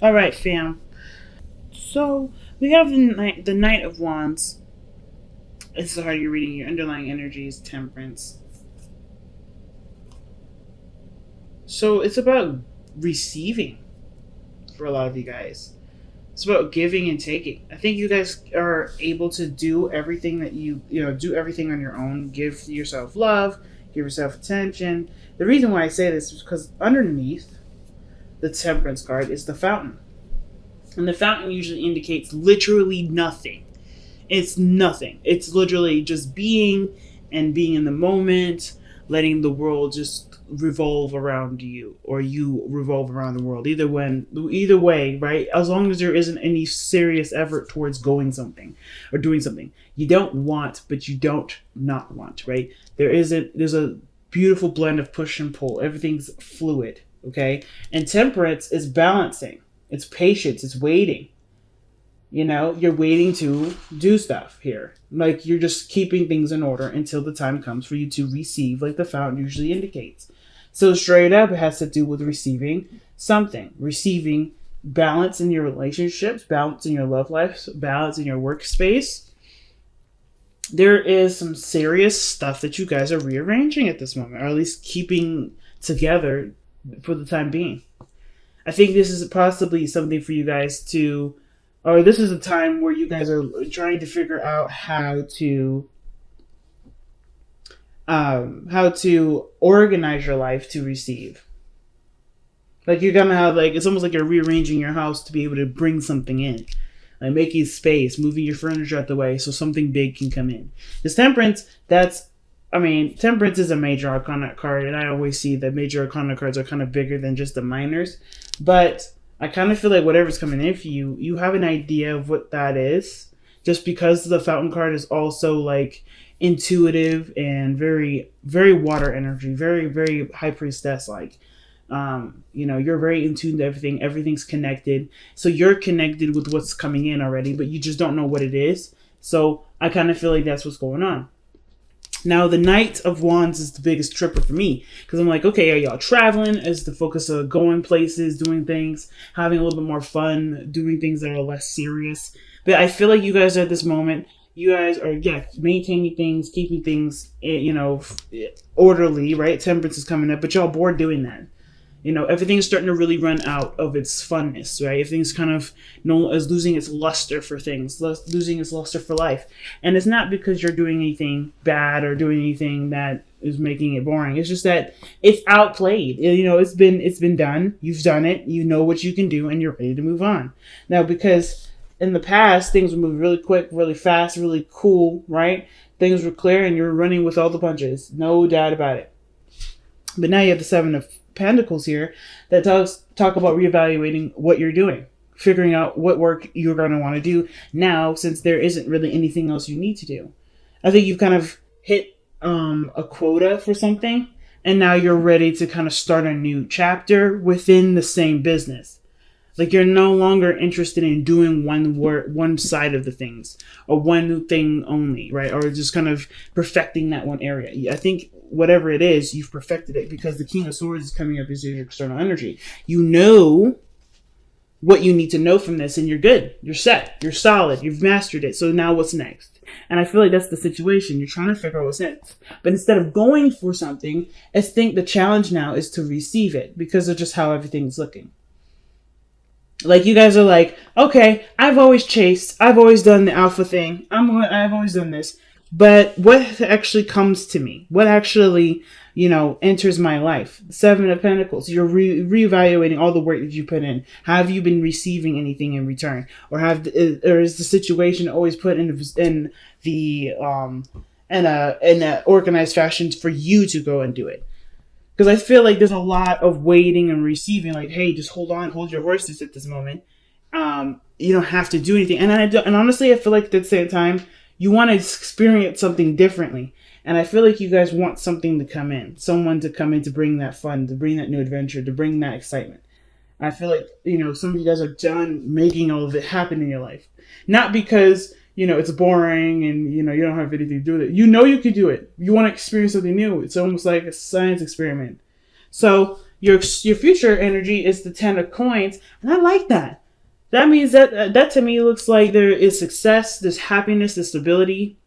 All right, fam. So we have the Knight of Wands. This is how you're reading your underlying energies, Temperance. So it's about receiving for a lot of you guys. It's about giving and taking. I think you guys are able to do everything that do everything on your own. Give yourself love, give yourself attention. The reason why I say this is because underneath the Temperance card is the Fountain. And the fountain usually indicates literally nothing. It's nothing. It's literally just being and being in the moment, letting the world just revolve around you, or you revolve around the world. Either way, right? As long as there isn't any serious effort towards going something or doing something. You don't want, but you don't not want, right? There's a beautiful blend of push and pull. Everything's fluid, okay? And temperance is balancing. It's patience. It's waiting. You're waiting to do stuff here. Like you're just keeping things in order until the time comes for you to receive, like the fountain usually indicates. So straight up, it has to do with receiving something. Receiving balance in your relationships, balance in your love life, balance in your workspace. There is some serious stuff that you guys are rearranging at this moment, or at least keeping together for the time being. I think this is possibly something for you guys to, or this is a time where you guys are trying to figure out how to organize your life to receive. Like you're gonna have it's almost like you're rearranging your house to be able to bring something in, like making space, moving your furniture out the way so something big can come in. This temperance, temperance is a major arcana card, and I always see that major arcana cards are kind of bigger than just the minors. But I kind of feel like whatever's coming in for you, you have an idea of what that is. Just because the fountain card is also like intuitive and very, very water energy, very, very high priestess like. You're very in tune to everything. Everything's connected. So you're connected with what's coming in already, but you just don't know what it is. So I kind of feel like that's what's going on. Now, the Knight of Wands is the biggest tripper for me because I'm like, okay, are y'all traveling? Is the focus of going places, doing things, having a little bit more fun, doing things that are less serious? But I feel like you guys are at this moment, you guys are, maintaining things, keeping things, orderly, right? Temperance is coming up, but y'all bored doing that. Everything's starting to really run out of its funness, right? Everything's kind of is losing its luster for things, losing its luster for life. And it's not because you're doing anything bad or doing anything that is making it boring. It's just that it's outplayed. It's been done. You've done it. You know what you can do, and you're ready to move on. Now, because in the past, things were moving really quick, really fast, really cool, right? Things were clear, and you're running with all the punches. No doubt about it. But now you have the Seven of Pentacles here that talk about reevaluating what you're doing, figuring out what work you're going to want to do now, since there isn't really anything else you need to do. I think you've kind of hit a quota for something, and now you're ready to kind of start a new chapter within the same business. Like you're no longer interested in doing one side of the things, or one thing only, right? Or just kind of perfecting that one area. I think whatever it is, you've perfected it because the King of Swords is coming up as your external energy. You know what you need to know from this, and you're good. You're set. You're solid. You've mastered it. So now what's next? And I feel like that's the situation. You're trying to figure out what's next. But instead of going for something, I think the challenge now is to receive it because of just how everything's looking. Like you guys are like, okay, I've always chased. I've always done the alpha thing. I've always done this. But what actually comes to me? What actually, enters my life? Seven of Pentacles. You're reevaluating all the work that you put in. Have you been receiving anything in return, or is the situation always put in a organized fashion for you to go and do it? Because I feel like there's a lot of waiting and receiving. Like, hey, just hold on, hold your horses at this moment. You don't have to do anything. And honestly, I feel like at the same time, you want to experience something differently. And I feel like you guys want something to come in. Someone to come in to bring that fun, to bring that new adventure, to bring that excitement. I feel like, some of you guys are done making all of it happen in your life. Not because, it's boring and, you don't have anything to do with it. You can do it. You want to experience something new. It's almost like a science experiment. So, your future energy is the 10 of coins, and I like that. That means that to me looks like there is success, there's happiness, there's stability.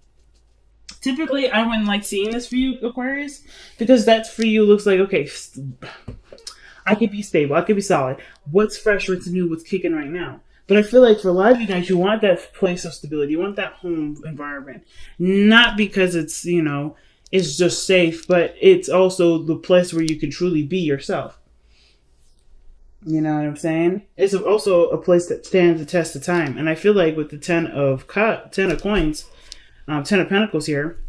Typically, I wouldn't like seeing this for you, Aquarius, because that for you looks like, okay, I could be stable, I could be solid. What's fresh, what's new, what's kicking right now? But I feel like for a lot of you guys, you want that place of stability, you want that home environment. Not because it's, it's just safe, but it's also the place where you can truly be yourself. You know what I'm saying? It's also a place that stands the test of time. And I feel like with the 10 of coins, 10 of Pentacles here,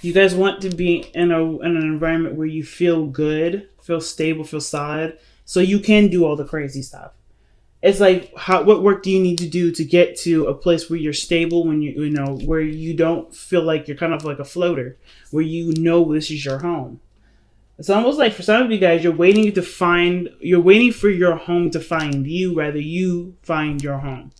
you guys want to be in an environment where you feel good, feel stable, feel solid, so you can do all the crazy stuff. It's like, what work do you need to do to get to a place where you're stable, when where you don't feel like you're kind of like a floater, where this is your home. It's almost like for some of you guys, you're waiting for your home to find you, rather you find your home.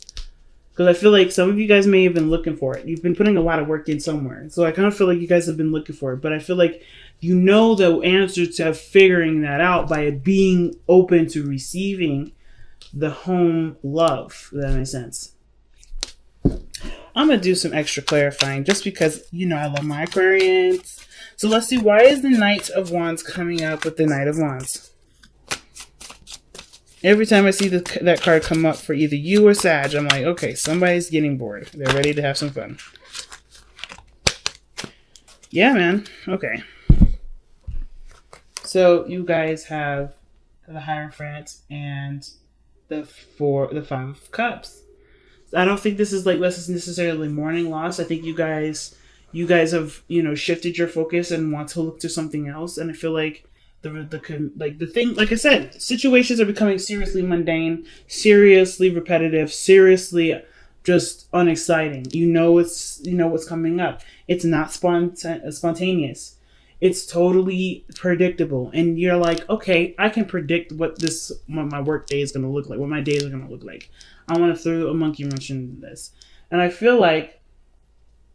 Because I feel like some of you guys may have been looking for it. You've been putting a lot of work in somewhere. So I kind of feel like you guys have been looking for it. But I feel like the answer to figuring that out by being open to receiving the home love. If that makes sense. I'm going to do some extra clarifying just because, I love my Aquarians. So let's see, why is the Knight of Wands coming up with the Knight of Wands? Every time I see that card come up for either you or Sag, I'm like, okay, somebody's getting bored. They're ready to have some fun. Yeah, man. Okay. So you guys have the Hierophant and the 5 of Cups. I don't think this is necessarily mourning loss. I think you guys have shifted your focus and want to look to something else. And I feel like the thing, like I said, situations are becoming seriously mundane, seriously repetitive, seriously just unexciting. What's coming up. It's not spontaneous. It's totally predictable, and you're like, okay, I can predict what my work day is going to look like, what my days are going to look like. I want to throw a monkey wrench into this, and I feel like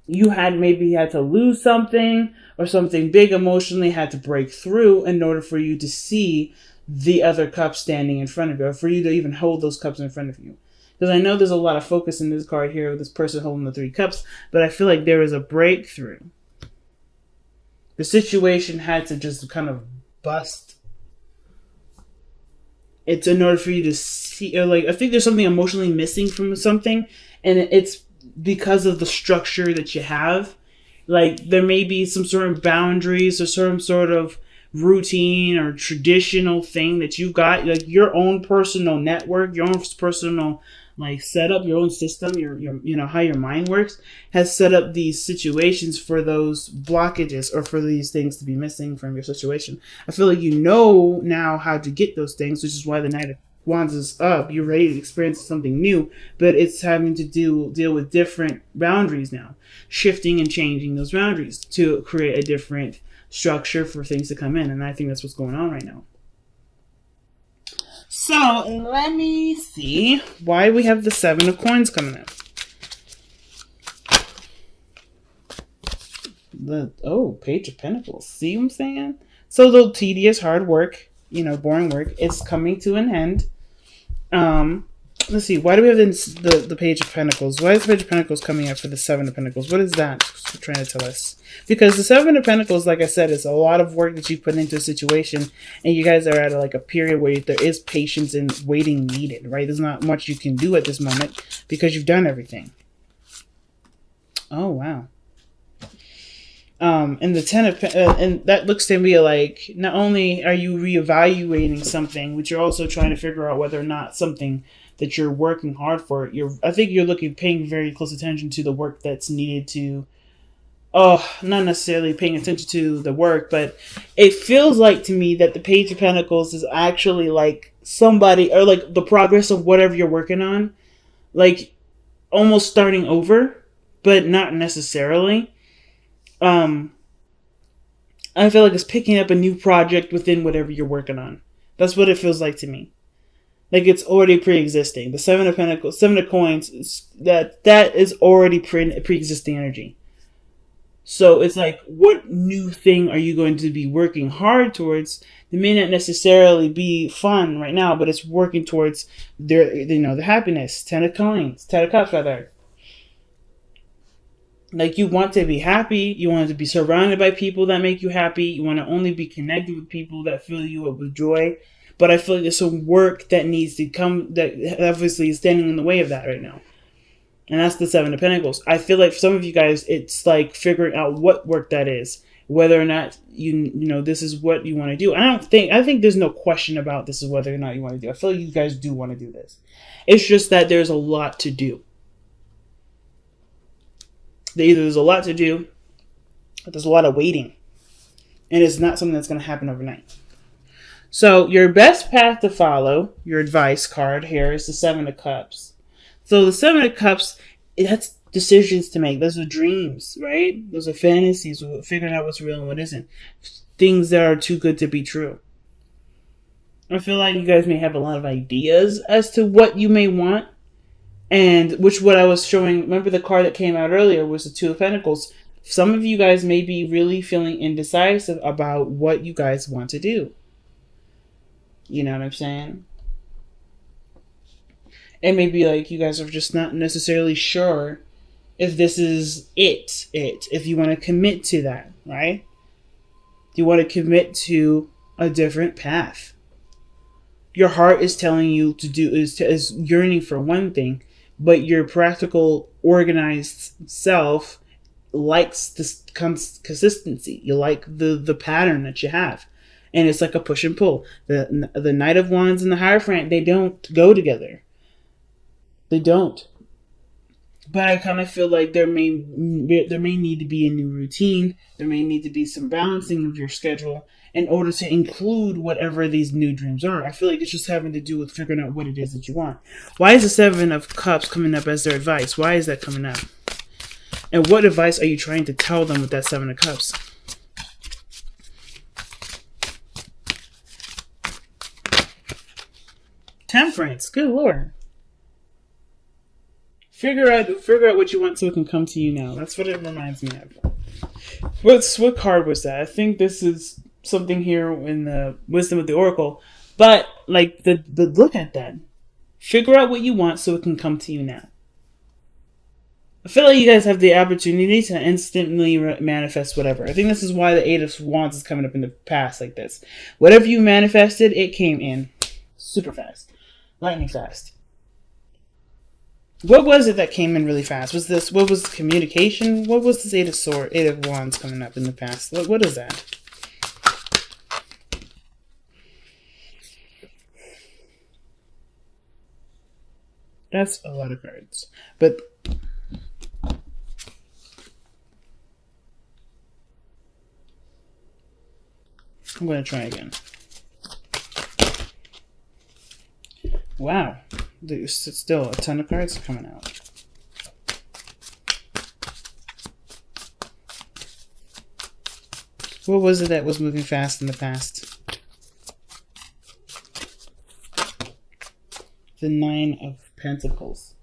you had to lose something or something big emotionally had to break through in order for you to see the other cup standing in front of you, or for you to even hold those cups in front of you. Because I know there's a lot of focus in this card here with this person holding the 3 cups, but I feel like there is a breakthrough. The situation had to just kind of bust. It's in order for you to see, or I think there's something emotionally missing from something, and it's because of the structure that you have. There may be some sort of boundaries or some sort of routine or traditional thing that you've got, your own personal network, your own personal setup, your own system, your how your mind works has set up these situations for those blockages or for these things to be missing from your situation. I feel like now how to get those things, which is why the Knight of Wands is up. You're ready to experience something new, but it's having to deal with different boundaries now, shifting and changing those boundaries to create a different structure for things to come in. And I think that's what's going on right now. So let me see why we have the 7 of Coins coming up. Page of Pentacles. See what I'm saying? So the tedious, hard work, boring work, is coming to an end. Let's see. Why do we have the Page of Pentacles? Why is the Page of Pentacles coming up for the 7 of Pentacles? What is that trying to tell us? Because the 7 of Pentacles, like I said, is a lot of work that you put into a situation, and you guys are at a period where there is patience and waiting needed, right? There's not much you can do at this moment because you've done everything. Oh, wow. And the 10 of and that looks to me like not only are you reevaluating something, but you're also trying to figure out whether or not something that you're working hard for. I think you're paying very close attention to the work that's needed to. Not necessarily paying attention to the work, but it feels like to me that the Page of Pentacles is actually somebody, or the progress of whatever you're working on, almost starting over, but not necessarily. I feel like it's picking up a new project within whatever you're working on. That's what it feels like to me. It's already pre-existing. The 7 of Pentacles, 7 of Coins, that is already pre-existing energy. So it's like, what new thing are you going to be working hard towards? It may not necessarily be fun right now, but it's working towards the happiness. Ten of coins, 10 of cups rather. Like, you want to be happy, you want to be surrounded by people that make you happy, you want to only be connected with people that fill you up with joy. But I feel like there's some work that needs to come, that obviously is standing in the way of that right now. And that's the Seven of Pentacles. I feel like for some of you guys, it's like figuring out what work that is, whether or not this is what you want to do. I think there's no question about this is whether or not you want to do. I feel like you guys do want to do this. It's just that there's a lot to do. There's a lot to do, but there's a lot of waiting. And it's not something that's going to happen overnight. So your best path to follow, your advice card here, is the Seven of Cups. So the Seven of Cups, that's decisions to make. Those are dreams, right? Those are fantasies, figuring out what's real and what isn't. Things that are too good to be true. I feel like you guys may have a lot of ideas as to what you may want. And what I was showing, remember the card that came out earlier was the Two of Pentacles. Some of you guys may be really feeling indecisive about what you guys want to do. You know what I'm saying? It may be like you guys are just not necessarily sure if this is if you want to commit to that, right? Do you want to commit to a different path? Your heart is telling you to do, is yearning for one thing, but your practical, organized self likes this consistency. You like the pattern that you have. And it's like a push and pull. The Knight of Wands and the Hierophant, they don't go together. They don't. But I kind of feel like there may need to be a new routine. There may need to be some balancing of your schedule in order to include whatever these new dreams are. I feel like it's just having to do with figuring out what it is that you want. Why is the Seven of Cups coming up as their advice? Why is that coming up? And what advice are you trying to tell them with that Seven of Cups? Temperance. Good Lord. Figure out what you want so it can come to you now. That's what it reminds me of. What card was that? I think this is something here in the Wisdom of the Oracle. But like the look at that. Figure out what you want so it can come to you now. I feel like you guys have the opportunity to instantly manifest whatever. I think this is why the Eight of Wands is coming up in the past like this. Whatever you manifested, it came in super fast. Lightning fast. What was it that came in really fast? What was communication? What was this Eight of Wands coming up in the past? What is that? That's a lot of cards. But I'm going to try again. Wow. There's still a ton of cards coming out. What was it that was moving fast in the past? The Nine of Pentacles.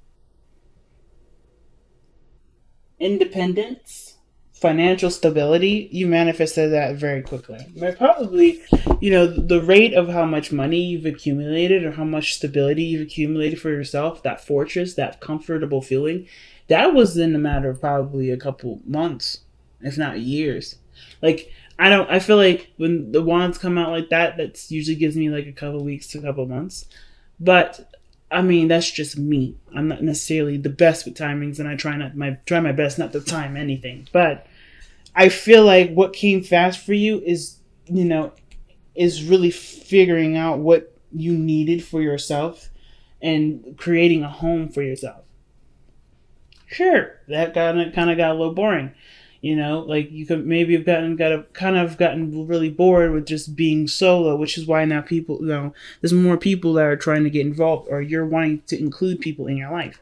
Independence. Financial stability, you manifested that very quickly. But probably, the rate of how much money you've accumulated or how much stability you've accumulated for yourself, that fortress, that comfortable feeling, that was in a matter of probably a couple months, if not years. Like, I feel like when the wands come out like that, that usually gives me like a couple weeks to a couple months. But I mean, that's just me. I'm not necessarily the best with timings, and I try my best not to time anything. But I feel like what came fast for you is really figuring out what you needed for yourself and creating a home for yourself. Sure, that kind of got a little boring. Like you could maybe have gotten really bored with just being solo, which is why now people, there's more people that are trying to get involved, or you're wanting to include people in your life.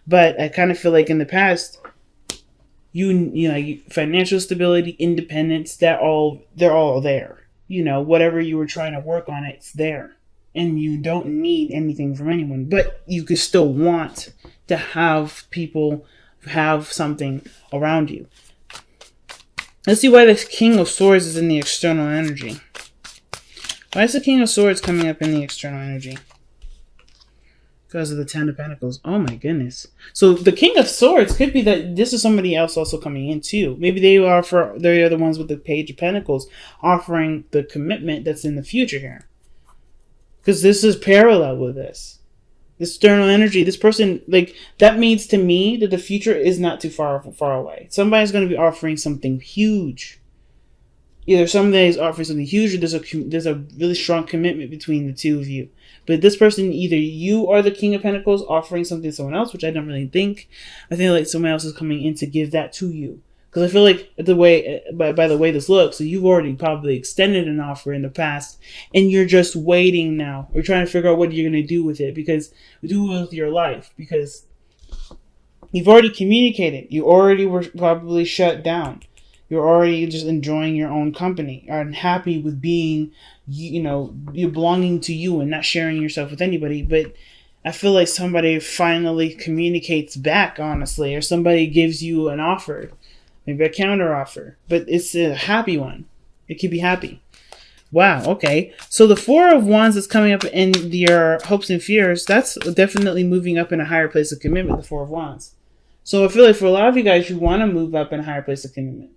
But I kind of feel like in the past, financial stability, independence, they're all there. Whatever you were trying to work on, it's there. And you don't need anything from anyone, but you could still want to have people have something around you. Let's see why the King of Swords is in the external energy. Why is the King of Swords coming up in the external energy? Because of the Ten of Pentacles. Oh my goodness. So the King of Swords could be that this is somebody else also coming in too. Maybe they're the ones with the Page of Pentacles offering the commitment that's in the future here. Because this is parallel with this. This external energy, this person, like, that means to me that the future is not too far away. Somebody's going to be offering something huge. Either somebody is offering something huge, or there's a really strong commitment between the two of you. But this person, either you are the King of Pentacles offering something to someone else, which I don't really think. I think like someone else is coming in to give that to you. Because I feel like by the way this looks, so you've already probably extended an offer in the past, and you're just waiting now. We're trying to figure out what you're going to do with it, because do with your life, because you've already communicated. You already were probably shut down. You're already just enjoying your own company, and happy with being, you're belonging to you and not sharing yourself with anybody. But I feel like somebody finally communicates back, honestly, or somebody gives you an offer. Maybe a counter offer, but it's a happy one. It could be happy. Wow, okay. So the Four of Wands is coming up in your hopes and fears. That's definitely moving up in a higher place of commitment, the Four of Wands. So I feel like for a lot of you guys, you want to move up in a higher place of commitment.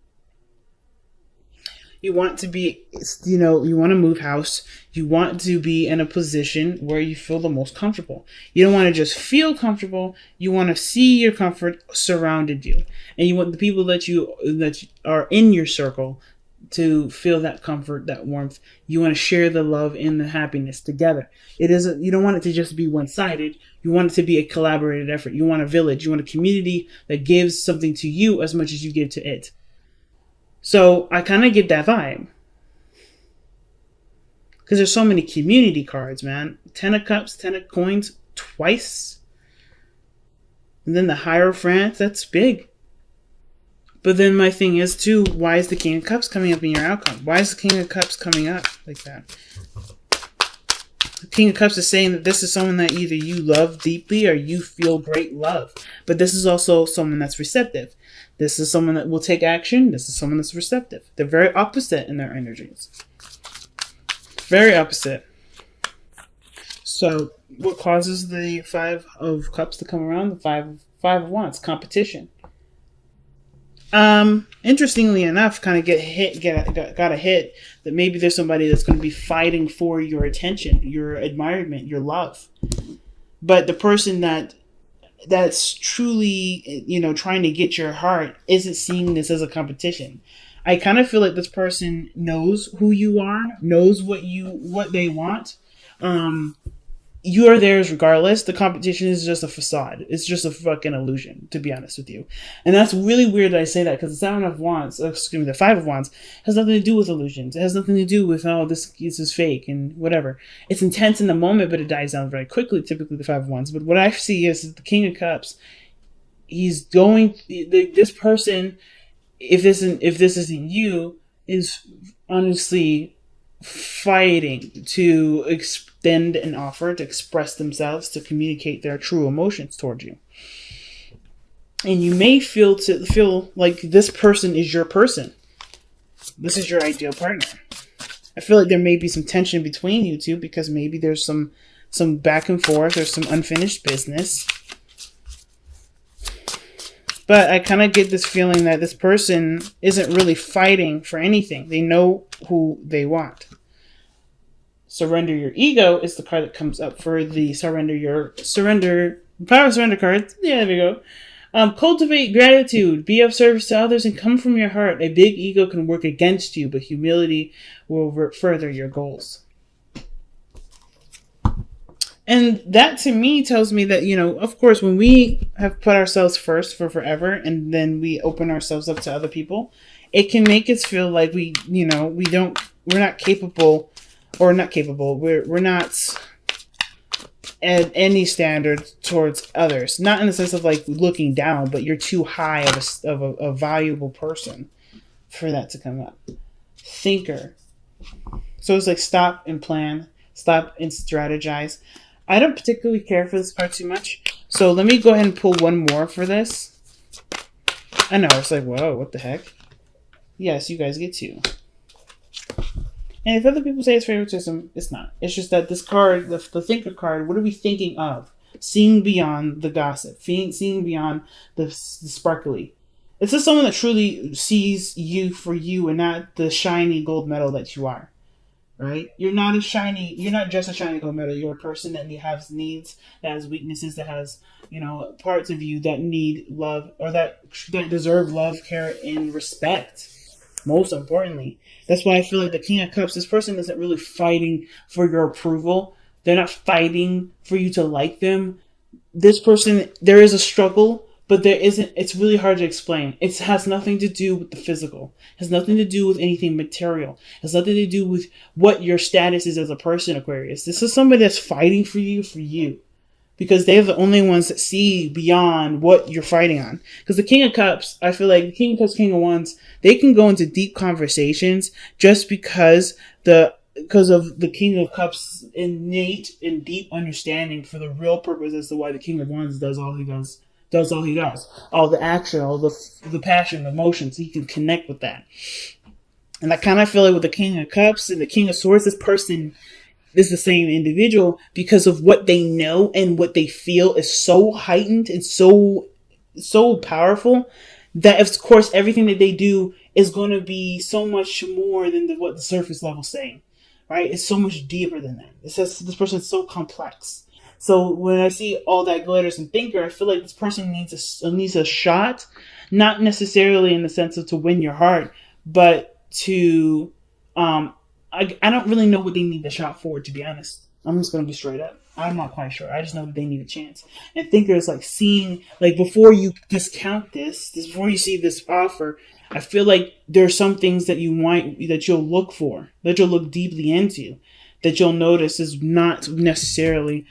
You want to be, you want to move house. You want to be in a position where you feel the most comfortable. You don't want to just feel comfortable. You want to see your comfort surrounded you. And you want the people that are in your circle to feel that comfort, that warmth. You want to share the love and the happiness together. You don't want it to just be one-sided. You want it to be a collaborated effort. You want a village. You want a community that gives something to you as much as you give to it. So I kind of get that vibe. Because there's so many community cards, man. 10 of Cups, 10 of Coins, twice. And then the Hierophant, that's big. But then my thing is, too, why is the King of Cups coming up in your outcome? Why is the King of Cups coming up like that? The King of Cups is saying that this is someone that either you love deeply or you feel great love. But this is also someone that's receptive. This is someone that will take action. This is someone that's receptive. They're very opposite in their energies. Very opposite. So what causes the Five of Cups to come around? The Five of Wands. Competition. Interestingly enough, kind of got a hit that maybe there's somebody that's going to be fighting for your attention, your admirement, your love. But the person that's truly, trying to get your heart isn't seeing this as a competition. I kind of feel like this person knows who you are, knows what they want. You are theirs regardless. The competition is just a facade. It's just a fucking illusion, to be honest with you. And that's really weird that I say that, because the Seven of Wands, the Five of Wands, has nothing to do with illusions. It has nothing to do with, this is fake and whatever. It's intense in the moment, but it dies down very quickly, typically the Five of Wands. But what I see is the King of Cups. This person, if this isn't you, is honestly fighting to extend an offer, to express themselves, to communicate their true emotions towards you. And you may feel like this person is your person. This is your ideal partner. I feel like there may be some tension between you two, because maybe there's some back and forth, there's some unfinished business. But I kind of get this feeling that this person isn't really fighting for anything. They know who they want. Surrender Your Ego is the card that comes up for the Power of Surrender card. Yeah, there we go. Cultivate gratitude. Be of service to others and come from your heart. A big ego can work against you, but humility will further your goals. And that to me tells me that, of course, when we have put ourselves first for forever and then we open ourselves up to other people, it can make us feel like we're not capable, or not capable. We're not at any standard towards others. Not in the sense of like looking down, but you're too high of a valuable person for that to come up. Thinker. So it's like stop and plan, stop and strategize. I don't particularly care for this card too much. So let me go ahead and pull one more for this. I know, it's like, whoa, what the heck? Yes, you guys get 2. And if other people say it's favoritism, it's not. It's just that this card, the thinker card, what are we thinking of? Seeing beyond the gossip, seeing beyond the sparkly. It's just someone that truly sees you for you and not the shiny gold medal that you are. Right? You're not just a shiny gold medal. You're a person that has needs, that has weaknesses, that has, parts of you that need love or that deserve love, care, and respect. Most importantly. That's why I feel like the King of Cups, this person isn't really fighting for your approval. They're not fighting for you to like them. This person, there is a struggle, but there isn't. It's really hard to explain. It has nothing to do with the physical. It has nothing to do with anything material. It has nothing to do with what your status is as a person, Aquarius. This is somebody that's fighting for you. Because they're the only ones that see beyond what you're fighting on. Because the King of Cups, I feel like the King of Cups, King of Wands, they can go into deep conversations just because of the King of Cups' innate and deep understanding for the real purpose as to why the King of Wands does all he does. All the action, all the passion, the emotions. He can connect with that. And I kind of feel like with the King of Cups and the King of Swords, this person is the same individual because of what they know and what they feel is so heightened and so powerful that, of course, everything that they do is going to be so much more than what the surface level is saying, right? It's so much deeper than that. It says this person is so complex. So when I see all that glitters and thinker, I feel like this person needs a shot, not necessarily in the sense of to win your heart, but to I don't really know what they need the shot for, to be honest. I'm just going to be straight up. I'm not quite sure. I just know that they need a chance. And Thinker is like seeing, like before you discount before you see this offer, I feel like there are some things that you'll look for, that you'll look deeply into, that you'll notice is not necessarily